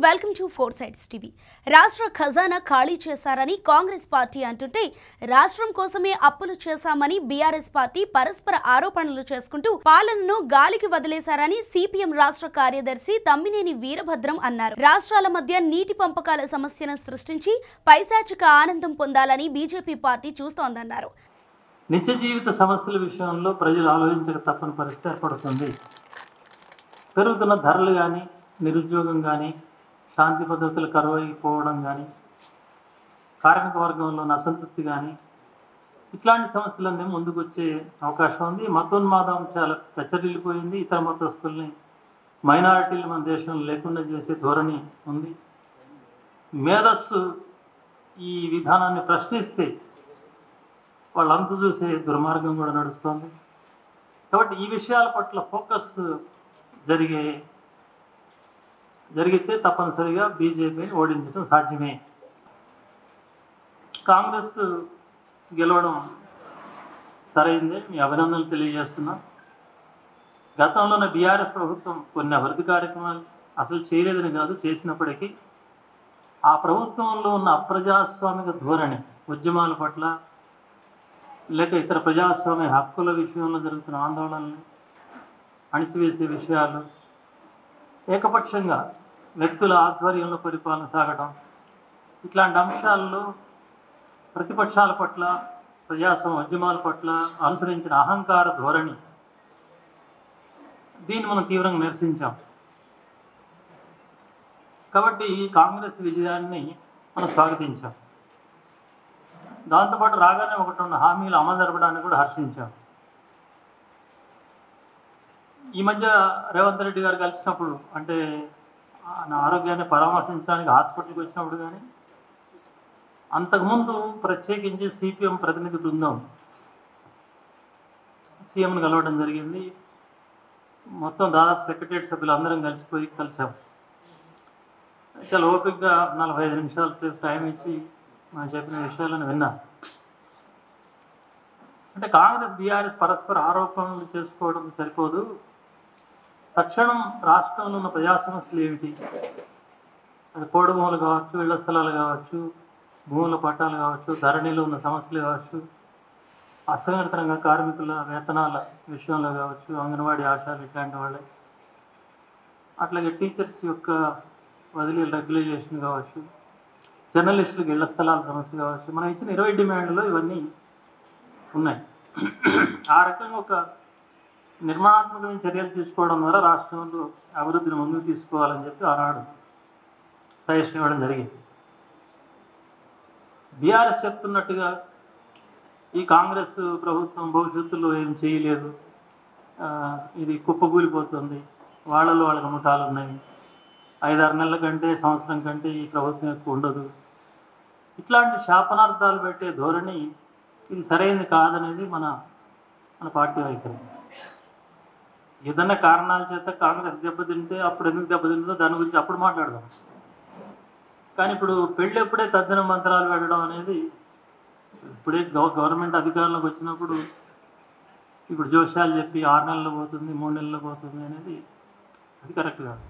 Welcome to four sides TV. రాష్ట్ర ఖజానా ఖాళీ చేశారని కాంగ్రెస్ పార్టీ అంటుంటే రాష్ట్రం కోసమే అప్పులు చేశామని బీఆర్ఎస్ పార్టీ పరస్పర ఆరోపణలు చేసుకుంటూ పాలనను గాలికి వదిలేశారని సిపిఎం రాష్ట్ర కార్యదర్శి తమ్మినేని వీరభద్రం అన్నారు. రాష్ట్రాల మధ్య నీటి పంపకాల సమస్యను సృష్టించి పైశాచిక ఆనందం పొందాలని బీజేపీ పార్టీ చూస్తోందన్నారు. నిత్య జీవిత సమస్యల విషయంలో ప్రజలు ఆలోచించక తప్పని పరిస్థితి ఏర్పడుతుంది. పెరుగుతున్న ధరలు కానీ, నిరుద్యోగం కానీ, శాంతి పద్ధతులు కరువైపోవడం కానీ, కార్మిక వర్గంలో అసంతృప్తి కానీ, ఇట్లాంటి సమస్యలన్నీ ముందుకు వచ్చే అవకాశం ఉంది. మతోన్మాదం చాలా పెచ్చరిల్లిపోయింది. ఇతర మతస్థుల్ని, మైనారిటీలు మన దేశంలో లేకుండా చేసే ధోరణి ఉంది. మేధస్సు ఈ విధానాన్ని ప్రశ్నిస్తే వాళ్ళంతా చూసే దుర్మార్గం కూడా నడుస్తుంది. కాబట్టి ఈ విషయాల పట్ల ఫోకస్ జరిగితే తప్పనిసరిగా బీజేపీని ఓడించడం సాధ్యమే. కాంగ్రెస్ గెలవడం సరైందే, మీ అభినందనలు తెలియజేస్తున్నా. గతంలోనే బీఆర్ఎస్ ప్రభుత్వం కొన్ని అభివృద్ధి కార్యక్రమాలు అసలు చేయలేదని కాదు, చేసినప్పటికీ ఆ ప్రభుత్వంలో ఉన్న అప్రజాస్వామిక ధోరణి, ఉద్యమాల పట్ల లేక ఇతర ప్రజాస్వామ్య హక్కుల విషయంలో జరుగుతున్న ఆందోళనలు, అణిచివేసే విషయాలు, ఏకపక్షంగా వ్యక్తుల ఆధ్వర్యంలో పరిపాలన సాగడం, ఇట్లాంటి అంశాల్లో ప్రతిపక్షాల పట్ల, ప్రజాస్వామ్య ఉద్యమాల పట్ల అనుసరించిన అహంకార ధోరణి, దీన్ని మనం తీవ్రంగా నిరసించాం. కాబట్టి ఈ కాంగ్రెస్ విజయాన్ని మనం స్వాగతించాం. దాంతోపాటు రాగానే ఒకటి ఉన్న హామీలు అమలు జరపడానికి కూడా హర్షించాం. ఈ మధ్య రేవంత్ రెడ్డి గారు కలిసినప్పుడు, అంటే నా ఆరోగ్యాన్ని పరామర్శించడానికి హాస్పిటల్కి వచ్చినప్పుడు కానీ, అంతకుముందు ప్రత్యేకించి సిపిఎం ప్రతినిధి బృందం సీఎంను కలవడం జరిగింది. మొత్తం దాదాపు సెక్రటరియట్ సభ్యులు అందరం కలిసాం. చాలా ఓపికగా 45 నిమిషాల సేపు టైం ఇచ్చి మనం చెప్పిన విషయాలను విన్నా. అంటే కాంగ్రెస్ బీఆర్ఎస్ పరస్పర ఆరోపణలు చేసుకోవడం సరిపోదు. తక్షణం రాష్ట్రంలో ఉన్న ప్రజా సమస్యలు ఏమిటి, అది పోడు భూములు కావచ్చు, ఇళ్ల స్థలాలు కావచ్చు, భూముల పట్టాలు కావచ్చు, ధరణిలో ఉన్న సమస్యలు కావచ్చు, అసంఘటిత రంగ కార్మికుల వేతనాల విషయంలో కావచ్చు, అంగన్వాడీ ఆశాలు ఇట్లాంటి వాళ్ళే, అట్లాగే టీచర్స్ యొక్క వదిలీ రెగ్యులైజేషన్ కావచ్చు, జర్నలిస్టులకు ఇళ్ల స్థలాల సమస్య కావచ్చు, మనం ఇచ్చిన 20 డిమాండ్లో ఇవన్నీ ఉన్నాయి. ఆ రకంగా ఒక నిర్మాణాత్మకమైన చర్యలు తీసుకోవడం ద్వారా రాష్ట్రంలో అభివృద్ధిని ముందుకు తీసుకోవాలని చెప్పి ఆనాడు సజెషన్ ఇవ్వడం జరిగింది. బీఆర్ఎస్ చెప్తున్నట్టుగా ఈ కాంగ్రెస్ ప్రభుత్వం భవిష్యత్తులో ఏం చేయలేదు, ఇది కుప్పకూలిపోతుంది, వాళ్ళకి ముఠాలు ఉన్నాయి, 5-6 నెలల కంటే సంవత్సరం కంటే ఈ ప్రభుత్వం ఎక్కువ ఉండదు, ఇట్లాంటి శాపనార్థాలు పెట్టే ధోరణి ఇది సరైనది కాదనేది మన పార్టీ వైఖరి. ఏదన్నా కారణాల చేత కాంగ్రెస్ దెబ్బతింటే అప్పుడు ఎందుకు దెబ్బతింటుందో దాని గురించి అప్పుడు మాట్లాడదాం. కానీ ఇప్పుడు పెళ్ళి ఎప్పుడే తద్దిన మంత్రాలు పెట్టడం అనేది, ఇప్పుడే గవర్నమెంట్ అధికారంలోకి వచ్చినప్పుడు ఇప్పుడు జోష్యాలు చెప్పి 6 నెలలు పోతుంది, 3 నెలలు పోతుంది అనేది అది కరెక్ట్ కాదు.